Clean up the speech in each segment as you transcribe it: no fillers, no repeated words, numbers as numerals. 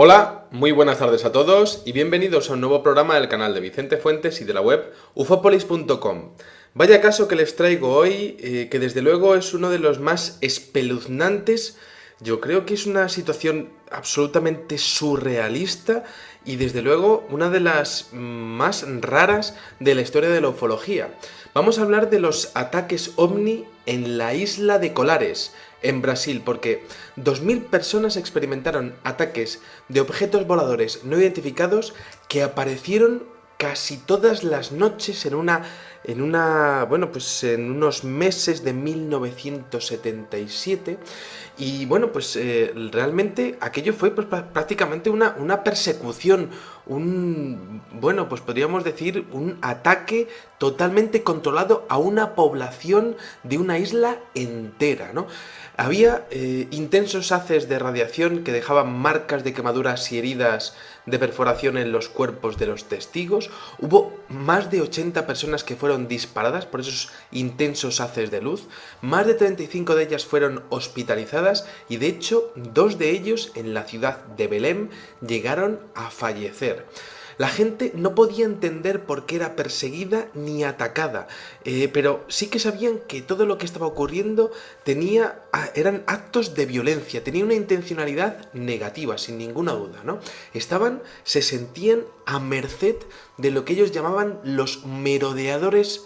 Hola, muy buenas tardes a todos y bienvenidos a un nuevo programa del canal de Vicente Fuentes y de la web ufopolis.com. Vaya caso que les traigo hoy, que desde luego es uno de los más espeluznantes. Yo creo que es una situación absolutamente surrealista y desde luego una de las más raras de la historia de la ufología. Vamos a hablar de los ataques ovni en la isla de Colares, en Brasil, porque 2000 personas experimentaron ataques de objetos voladores no identificados que aparecieron casi todas las noches en unos meses de 1977. Y bueno, realmente aquello fue prácticamente una persecución, podríamos decir, un ataque totalmente controlado a una población de una isla entera, ¿no? Había intensos haces de radiación que dejaban marcas de quemaduras y heridas de perforación en los cuerpos de los testigos. Hubo más de 80 personas que fueron disparadas por esos intensos haces de luz. Más de 35 de ellas fueron hospitalizadas y de hecho 2 de ellos en la ciudad de Belém llegaron a fallecer. La gente no podía entender por qué era perseguida ni atacada, pero sí que sabían que todo lo que estaba ocurriendo eran actos de violencia, tenía una intencionalidad negativa, sin ninguna duda, ¿no? Se sentían a merced de lo que ellos llamaban los merodeadores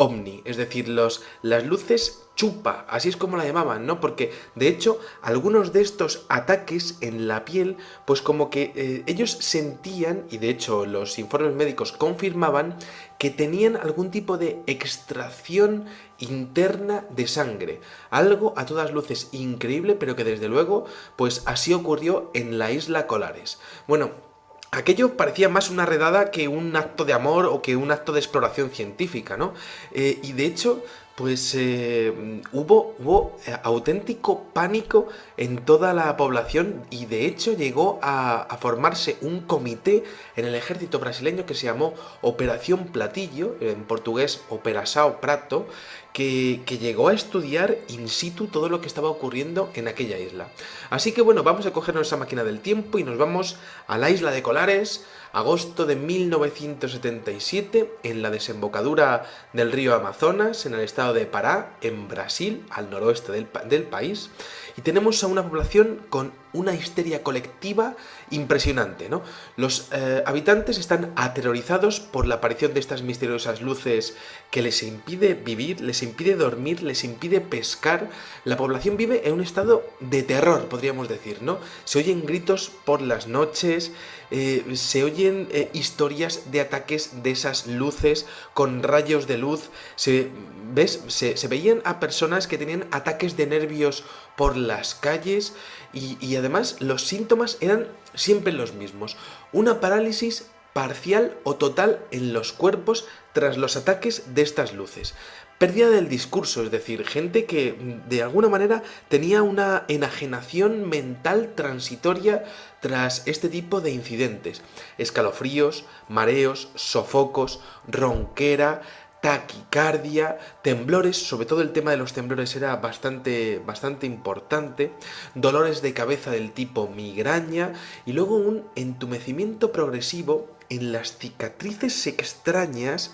ovni, es decir, las luces chupa, así es como la llamaban, ¿no? Porque, de hecho, algunos de estos ataques en la piel, pues como que ellos sentían, y de hecho los informes médicos confirmaban, que tenían algún tipo de extracción interna de sangre. Algo a todas luces increíble, pero que desde luego, pues así ocurrió en la isla Colares. Bueno, aquello parecía más una redada que un acto de amor o que un acto de exploración científica, ¿no? Y de hecho, hubo auténtico pánico en toda la población y de hecho llegó a formarse un comité en el ejército brasileño que se llamó Operación Platillo, en portugués Operação Prato, que llegó a estudiar in situ todo lo que estaba ocurriendo en aquella isla. Así que bueno, vamos a cogernos esa máquina del tiempo y nos vamos a la isla de Colares, agosto de 1977, en la desembocadura del río Amazonas, en el estado de Pará, en Brasil, al noroeste del país, y tenemos a una población con una histeria colectiva impresionante, ¿no? Los habitantes están aterrorizados por la aparición de estas misteriosas luces que les impide vivir, les impide dormir, les impide pescar. La población vive en un estado de terror, podríamos decir, ¿no? Se oyen gritos por las noches, se oyen historias de ataques de esas luces con rayos de luz. Se veían a personas que tenían ataques de nervios por las calles y además los síntomas eran siempre los mismos. Una parálisis parcial o total en los cuerpos tras los ataques de estas luces. Pérdida del discurso, es decir, gente que de alguna manera tenía una enajenación mental transitoria tras este tipo de incidentes. Escalofríos, mareos, sofocos, ronquera, taquicardia, temblores, sobre todo el tema de los temblores era bastante importante, dolores de cabeza del tipo migraña y luego un entumecimiento progresivo en las cicatrices extrañas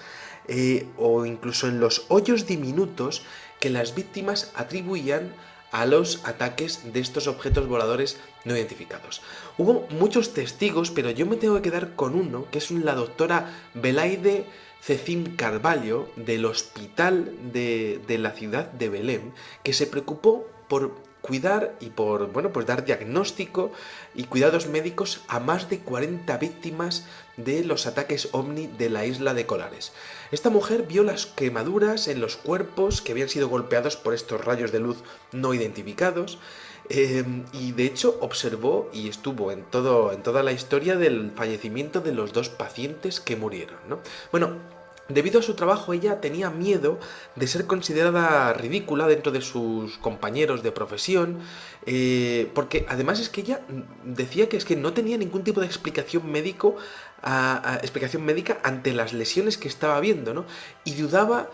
o incluso en los hoyos diminutos que las víctimas atribuían a los ataques de estos objetos voladores no identificados. Hubo muchos testigos, pero yo me tengo que quedar con uno, que es la doctora Belaide Cecim Carvalho, del hospital de la ciudad de Belém, que se preocupó por cuidar y por dar diagnóstico y cuidados médicos a más de 40 víctimas de los ataques ovni de la isla de Colares. Esta mujer vio las quemaduras en los cuerpos que habían sido golpeados por estos rayos de luz no identificados, y de hecho observó y estuvo en toda la historia del fallecimiento de los 2 pacientes que murieron, ¿no? Bueno, debido a su trabajo, ella tenía miedo de ser considerada ridícula dentro de sus compañeros de profesión, porque además es que ella decía que es que no tenía ningún tipo de explicación médica ante las lesiones que estaba viendo, ¿no? Y dudaba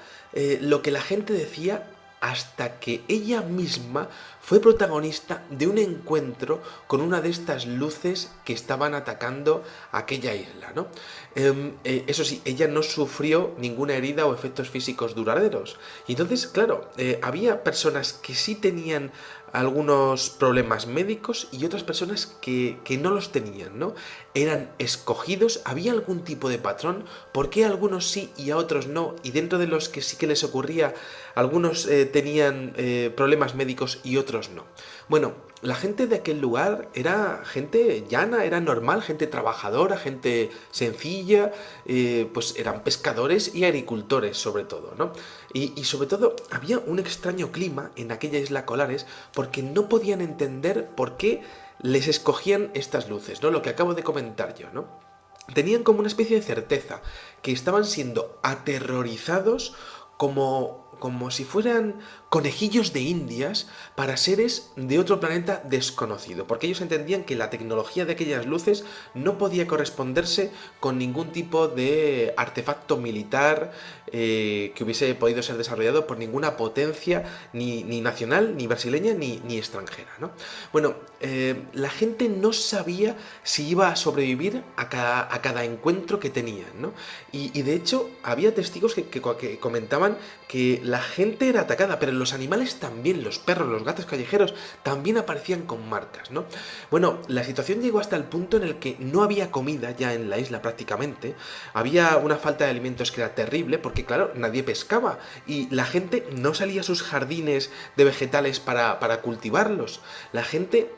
lo que la gente decía hasta que ella misma fue protagonista de un encuentro con una de estas luces que estaban atacando aquella isla, ¿no? Eso sí, ella no sufrió ninguna herida o efectos físicos duraderos. Y entonces, claro, había personas que sí tenían algunos problemas médicos y otras personas que no los tenían, ¿no? Eran escogidos, había algún tipo de patrón, ¿por qué a algunos sí y a otros no? Y dentro de los que sí que les ocurría, algunos tenían problemas médicos y otros no. Bueno, la gente de aquel lugar era gente llana, era normal, gente trabajadora, gente sencilla, pues eran pescadores y agricultores sobre todo, ¿no? Y sobre todo había un extraño clima en aquella isla Colares porque no podían entender por qué les escogían estas luces, ¿no? Lo que acabo de comentar yo, ¿no? Tenían como una especie de certeza que estaban siendo aterrorizados como si fueran conejillos de indias para seres de otro planeta desconocido, porque ellos entendían que la tecnología de aquellas luces no podía corresponderse con ningún tipo de artefacto militar que hubiese podido ser desarrollado por ninguna potencia ni nacional, ni brasileña, ni extranjera, ¿no? Bueno, la gente no sabía si iba a sobrevivir a cada encuentro que tenían, ¿no? Y de hecho había testigos que comentaban que la gente era atacada, pero los animales también, los perros, los gatos callejeros, también aparecían con marcas, ¿no? Bueno, la situación llegó hasta el punto en el que no había comida ya en la isla prácticamente, había una falta de alimentos que era terrible, porque claro, nadie pescaba, y la gente no salía a sus jardines de vegetales para cultivarlos. La gente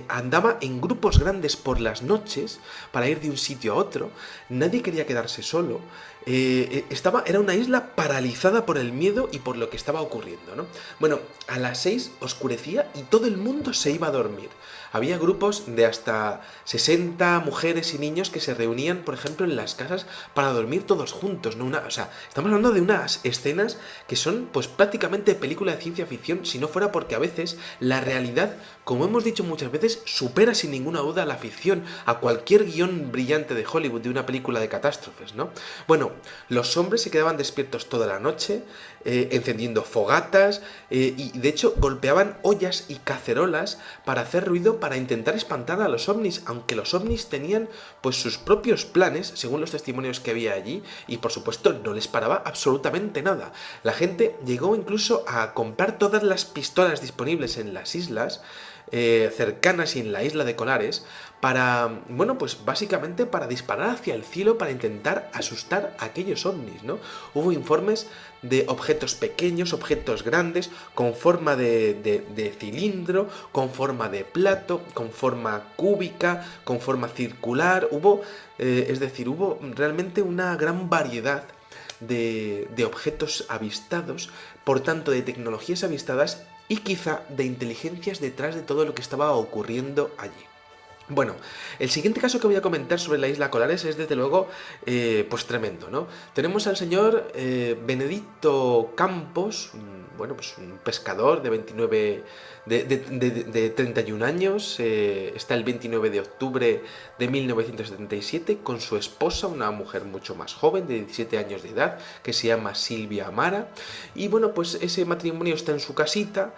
andaba en grupos grandes por las noches para ir de un sitio a otro, nadie quería quedarse solo. Era una isla paralizada por el miedo y por lo que estaba ocurriendo, ¿no? Bueno, a las 6 oscurecía y todo el mundo se iba a dormir. Había grupos de hasta 60 mujeres y niños que se reunían, por ejemplo, en las casas para dormir todos juntos, ¿no? O sea, estamos hablando de unas escenas que son, pues, prácticamente película de ciencia ficción, si no fuera porque a veces la realidad, como hemos dicho muchas veces, supera sin ninguna duda a la ficción, a cualquier guión brillante de Hollywood, de una película de catástrofes, ¿no? Bueno, los hombres se quedaban despiertos toda la noche, encendiendo fogatas, y de hecho golpeaban ollas y cacerolas para hacer ruido, para intentar espantar a los ovnis, aunque los ovnis tenían pues sus propios planes, según los testimonios que había allí, y por supuesto no les paraba absolutamente nada. La gente llegó incluso a comprar todas las pistolas disponibles en las islas cercanas y en la isla de Colares para, bueno, pues básicamente para disparar hacia el cielo para intentar asustar a aquellos ovnis, ¿no? Hubo informes de objetos pequeños, objetos grandes, con forma de cilindro, con forma de plato, con forma cúbica, con forma circular, hubo realmente una gran variedad de objetos avistados, por tanto de tecnologías avistadas y quizá de inteligencias detrás de todo lo que estaba ocurriendo allí. Bueno, el siguiente caso que voy a comentar sobre la isla Colares es desde luego pues tremendo, ¿no? Tenemos al señor Benedicto Campos, pues un pescador de 31 años, está el 29 de octubre de 1977 con su esposa, una mujer mucho más joven, de 17 años de edad, que se llama Silvia Amara, y bueno, pues ese matrimonio está en su casita,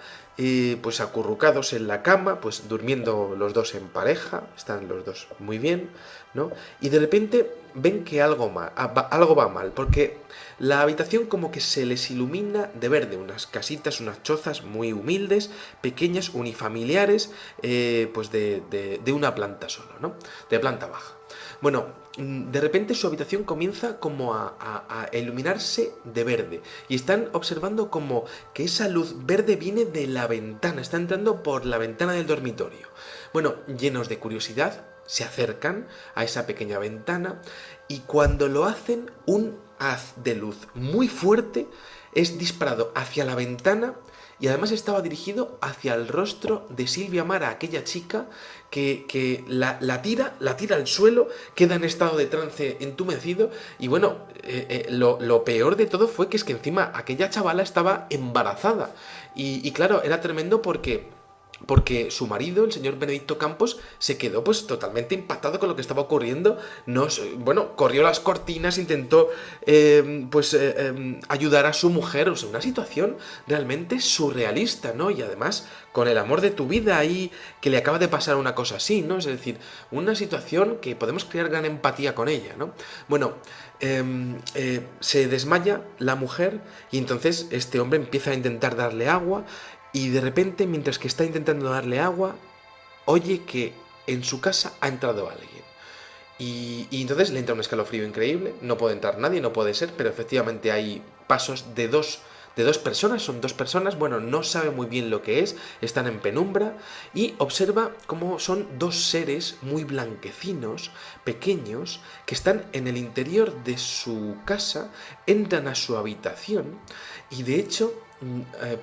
pues acurrucados en la cama, pues durmiendo los dos en pareja, están los dos muy bien, ¿no? Y de repente ven que algo va mal, porque la habitación como que se les ilumina de verde, unas casitas, unas chozas muy humildes, pequeñas, unifamiliares, pues de una planta solo, ¿no? De planta baja. Bueno, de repente su habitación comienza como a iluminarse de verde y están observando como que esa luz verde viene de la ventana, está entrando por la ventana del dormitorio. Bueno, llenos de curiosidad, se acercan a esa pequeña ventana y cuando lo hacen, un haz de luz muy fuerte es disparado hacia la ventana y además estaba dirigido hacia el rostro de Silvia Amara, aquella chica que la tira al suelo, queda en estado de trance entumecido y bueno, lo peor de todo fue que es que encima aquella chavala estaba embarazada y claro, era tremendo porque porque su marido, el señor Benedicto Campos, se quedó pues totalmente impactado con lo que estaba ocurriendo. Bueno, corrió las cortinas, intentó ayudar a su mujer. O sea, una situación realmente surrealista, ¿no? Y además con el amor de tu vida ahí, que le acaba de pasar una cosa así, ¿no? Es decir, una situación que podemos crear gran empatía con ella, ¿no? Bueno, se desmaya la mujer y entonces este hombre empieza a intentar darle agua y de repente, mientras que está intentando darle agua, oye que en su casa ha entrado alguien. Y entonces le entra un escalofrío increíble, no puede entrar nadie, no puede ser, pero efectivamente hay pasos de dos personas, son dos personas, bueno, no sabe muy bien lo que es, están en penumbra y observa cómo son dos seres muy blanquecinos, pequeños, que están en el interior de su casa, entran a su habitación y de hecho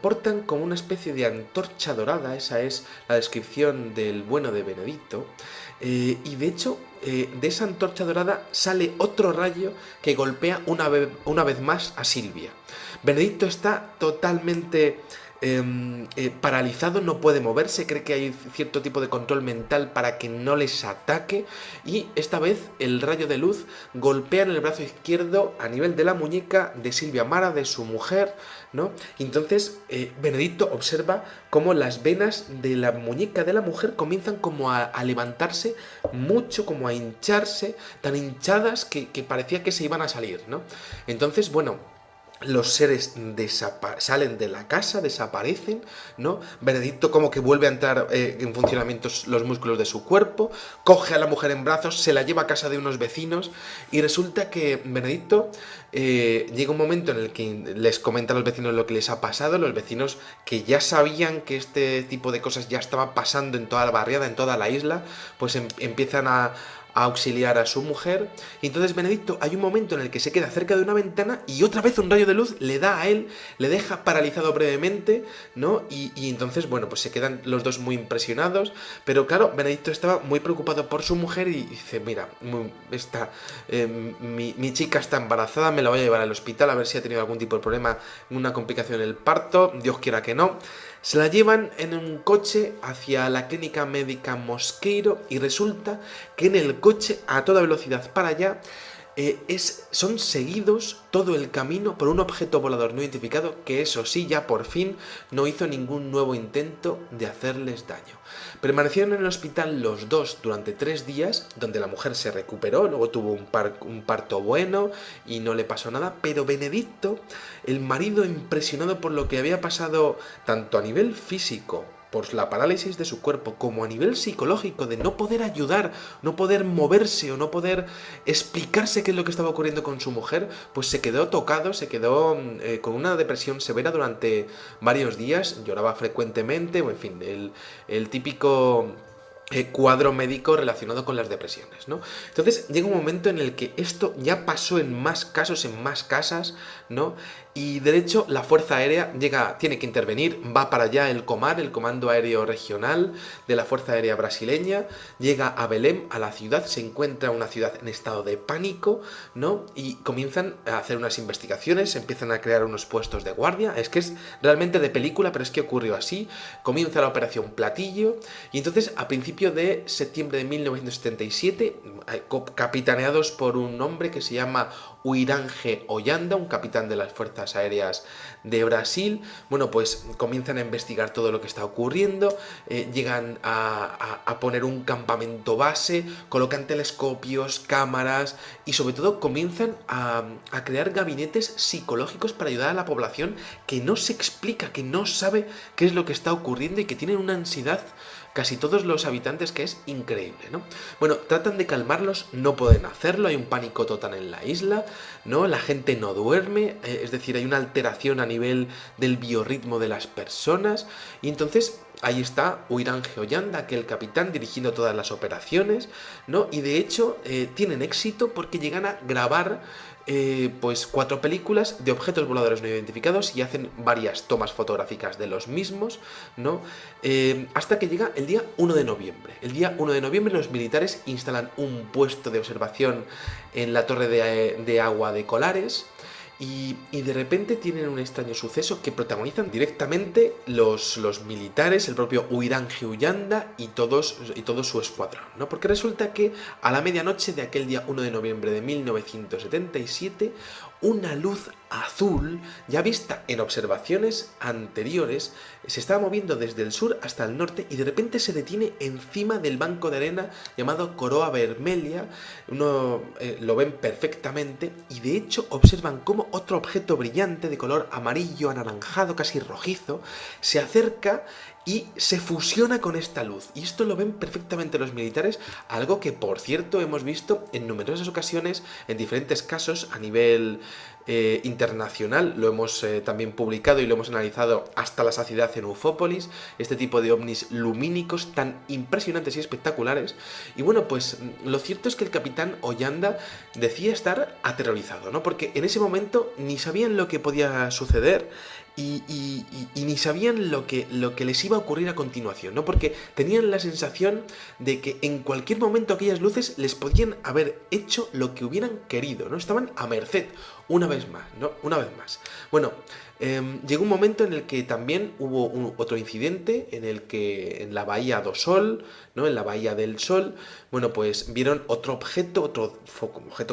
portan como una especie de antorcha dorada, esa es la descripción del bueno de Benedicto, y de hecho de esa antorcha dorada sale otro rayo que golpea una vez más a Silvia. Benedicto está totalmente paralizado, no puede moverse, cree que hay cierto tipo de control mental para que no les ataque y esta vez el rayo de luz golpea en el brazo izquierdo a nivel de la muñeca de Silvia Mara, de su mujer, ¿no? Y entonces Benedicto observa cómo las venas de la muñeca de la mujer comienzan como a levantarse mucho, como a hincharse, tan hinchadas que parecía que se iban a salir, ¿no? Entonces, bueno, los seres salen de la casa, desaparecen, ¿no? Benedicto como que vuelve a entrar en funcionamiento los músculos de su cuerpo, coge a la mujer en brazos, se la lleva a casa de unos vecinos y resulta que Benedicto llega un momento en el que les comenta a los vecinos lo que les ha pasado, los vecinos que ya sabían que este tipo de cosas ya estaba pasando en toda la barriada, en toda la isla, pues empiezan a auxiliar a su mujer. Y entonces Benedicto hay un momento en el que se queda cerca de una ventana y otra vez un rayo de luz le da a él, le deja paralizado brevemente, ¿no? Y entonces, bueno, pues se quedan los dos muy impresionados, pero claro, Benedicto estaba muy preocupado por su mujer y dice, mira, mi chica está embarazada, me la voy a llevar al hospital a ver si ha tenido algún tipo de problema, una complicación en el parto, Dios quiera que no. Se la llevan en un coche hacia la clínica médica Mosqueiro y resulta que en el coche a toda velocidad para allá son seguidos todo el camino por un objeto volador no identificado que eso sí ya por fin no hizo ningún nuevo intento de hacerles daño. Permanecieron en el hospital los dos durante 3 días, donde la mujer se recuperó, luego tuvo un parto bueno y no le pasó nada, pero Benedicto, el marido impresionado por lo que había pasado tanto a nivel físico, por la parálisis de su cuerpo, como a nivel psicológico, de no poder ayudar, no poder moverse o no poder explicarse qué es lo que estaba ocurriendo con su mujer, pues se quedó tocado, se quedó con una depresión severa durante varios días, lloraba frecuentemente, o en fin, el típico cuadro médico relacionado con las depresiones, ¿no? Entonces llega un momento en el que esto ya pasó en más casos, en más casas, ¿no? Y de hecho la Fuerza Aérea tiene que intervenir, va para allá el COMAR, el Comando Aéreo Regional de la Fuerza Aérea Brasileña, llega a Belém, a la ciudad, se encuentra una ciudad en estado de pánico, ¿no? Y comienzan a hacer unas investigaciones, empiezan a crear unos puestos de guardia, es que es realmente de película, pero es que ocurrió así, comienza la operación Platillo, y entonces a principios de septiembre de 1977, capitaneados por un hombre que se llama Uirange Ollanda, un capitán de las Fuerzas Aéreas de Brasil, bueno, pues comienzan a investigar todo lo que está ocurriendo, llegan a poner un campamento base, colocan telescopios, cámaras y sobre todo comienzan a crear gabinetes psicológicos para ayudar a la población que no se explica, que no sabe qué es lo que está ocurriendo y que tienen una ansiedad casi todos los habitantes que es increíble, ¿no? Bueno, tratan de calmarlos, no pueden hacerlo, hay un pánico total en la isla, ¿no? La gente no duerme, es decir, hay una alteración a nivel del biorritmo de las personas y entonces ahí está Uirange Ollanda, aquel capitán dirigiendo todas las operaciones, ¿no? Y de hecho tienen éxito porque llegan a grabar pues 4 películas de objetos voladores no identificados y hacen varias tomas fotográficas de los mismos, ¿no? Hasta que llega el día 1 de noviembre. El día 1 de noviembre los militares instalan un puesto de observación en la torre de agua de Colares y de repente tienen un extraño suceso que protagonizan directamente los militares, el propio Uirangji Uyanda y todo su escuadrón, ¿no? Porque resulta que a la medianoche de aquel día 1 de noviembre de 1977, una luz azul, ya vista en observaciones anteriores, se estaba moviendo desde el sur hasta el norte y de repente se detiene encima del banco de arena llamado Coroa Vermelha. Uno lo ven perfectamente y de hecho observan cómo otro objeto brillante de color amarillo, anaranjado, casi rojizo, se acerca y se fusiona con esta luz. Y esto lo ven perfectamente los militares, algo que por cierto hemos visto en numerosas ocasiones, en diferentes casos a nivel internacional. Lo hemos también publicado y lo hemos analizado hasta la saciedad en Ufópolis, este tipo de ovnis lumínicos tan impresionantes y espectaculares. Y bueno, pues lo cierto es que el capitán Oyanda decía estar aterrorizado, ¿no? Porque en ese momento ni sabían lo que podía suceder y ni sabían lo que les iba a ocurrir a continuación, ¿no? Porque tenían la sensación de que en cualquier momento aquellas luces les podían haber hecho lo que hubieran querido, ¿no? Estaban a merced, una vez más, ¿no? Una vez más. Bueno, llegó un momento en el que también hubo otro incidente en el que en la bahía do Sol, ¿no? En la bahía del Sol, bueno, pues vieron otro objeto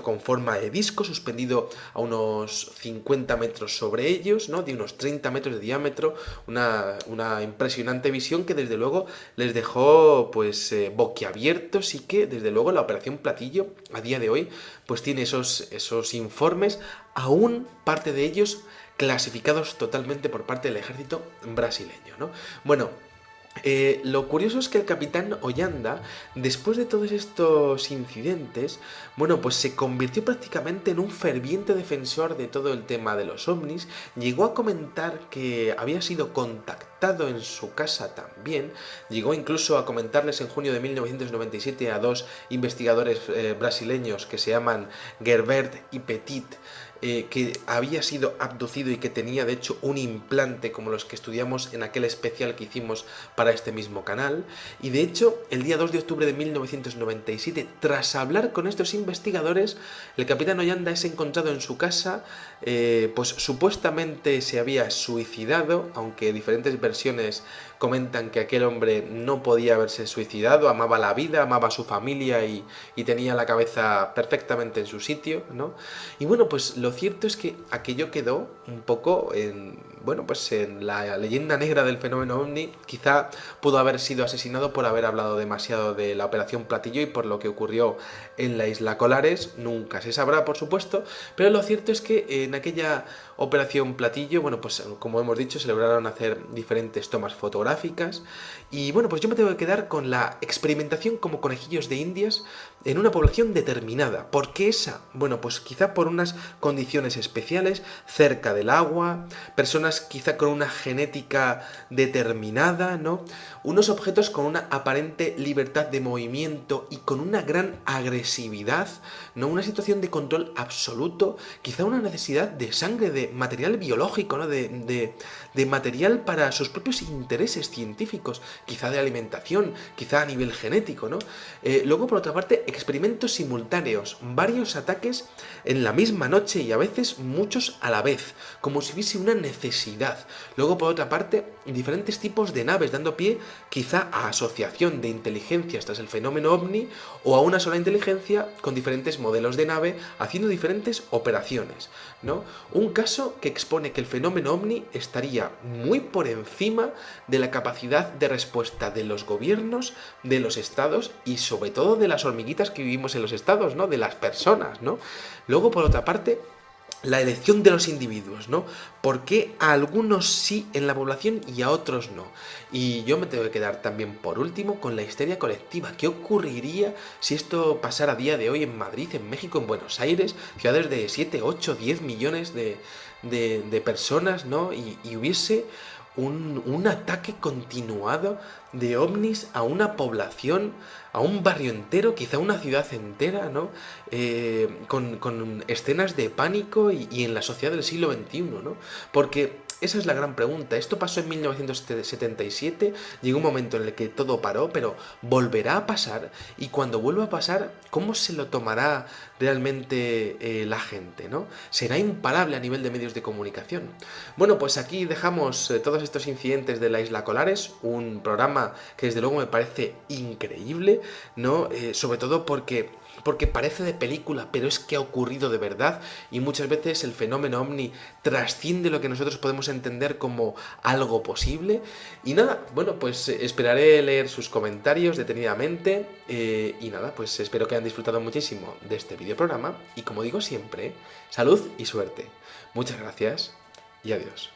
con forma de disco suspendido a unos 50 metros sobre ellos, ¿no? De unos 30 metros de diámetro, una impresionante visión que desde luego les dejó pues boquiabiertos y que desde luego la Operación Platillo a día de hoy pues tiene esos informes, aún parte de ellos clasificados totalmente por parte del ejército brasileño, ¿no? Bueno, lo curioso es que el capitán Oyanda, después de todos estos incidentes, bueno, pues se convirtió prácticamente en un ferviente defensor de todo el tema de los ovnis. Llegó a comentar que había sido contactado en su casa también. Llegó incluso a comentarles en junio de 1997 a dos investigadores brasileños que se llaman Gerbert y Petit, que había sido abducido y que tenía de hecho un implante como los que estudiamos en aquel especial que hicimos para este mismo canal. Y de hecho, el día 2 de octubre de 1997, tras hablar con estos investigadores, el capitán Oyanda es encontrado en su casa, pues supuestamente se había suicidado, aunque diferentes versiones comentan que aquel hombre no podía haberse suicidado, amaba la vida, amaba a su familia y tenía la cabeza perfectamente en su sitio, ¿no? Y bueno, pues lo cierto es que aquello quedó un poco en, bueno, pues en la leyenda negra del fenómeno ovni. Quizá pudo haber sido asesinado por haber hablado demasiado de la Operación Platillo y por lo que ocurrió en la isla Colares. Nunca se sabrá, por supuesto, pero lo cierto es que en aquella Operación Platillo, bueno, pues como hemos dicho, se lograron hacer diferentes tomas fotográficas y bueno, pues yo me tengo que quedar con la experimentación como conejillos de indias en una población determinada. ¿Por qué esa? Bueno, pues quizá por unas condiciones especiales, cerca del agua, personas quizá con una genética determinada, ¿no? Unos objetos con una aparente libertad de movimiento y con una gran agresividad, ¿no? Una situación de control absoluto, quizá una necesidad de sangre, de material biológico, ¿no? De material para sus propios intereses científicos, quizá de alimentación, quizá a nivel genético, ¿no? Luego, por otra parte, experimentos simultáneos, varios ataques en la misma noche y a veces muchos a la vez, como si hubiese una necesidad. Luego, por otra parte, diferentes tipos de naves, dando pie quizá a asociación de inteligencias tras el fenómeno ovni o a una sola inteligencia con diferentes modelos de nave haciendo diferentes operaciones, ¿no? Un caso que expone que el fenómeno ovni estaría muy por encima de la capacidad de respuesta de los gobiernos, de los estados y sobre todo de las hormiguitas que vivimos en los estados, ¿no? De las personas, ¿no? Luego, por otra parte, la elección de los individuos, ¿no? ¿Por qué a algunos sí en la población y a otros no? Y yo me tengo que quedar también por último con la histeria colectiva. ¿Qué ocurriría si esto pasara a día de hoy en Madrid, en México, en Buenos Aires, ciudades de 7, 8, 10 millones de personas, ¿no? Y hubiese un ataque continuado de ovnis a una población, a un barrio entero, quizá una ciudad entera, ¿no? Con escenas de pánico y en la sociedad del siglo XXI, ¿no? Porque Esa es la gran pregunta. Esto pasó en 1977, llegó un momento en el que todo paró, pero ¿volverá a pasar? Y cuando vuelva a pasar, ¿cómo se lo tomará realmente la gente, ¿no? ¿Será imparable a nivel de medios de comunicación? Bueno, pues aquí dejamos todos estos incidentes de la Isla Colares, un programa que desde luego me parece increíble, ¿no? Sobre todo porque parece de película, pero es que ha ocurrido de verdad y muchas veces el fenómeno ovni trasciende lo que nosotros podemos entender como algo posible. Y nada, bueno, pues esperaré leer sus comentarios detenidamente y nada, pues espero que hayan disfrutado muchísimo de este videoprograma y como digo siempre, salud y suerte. Muchas gracias y adiós.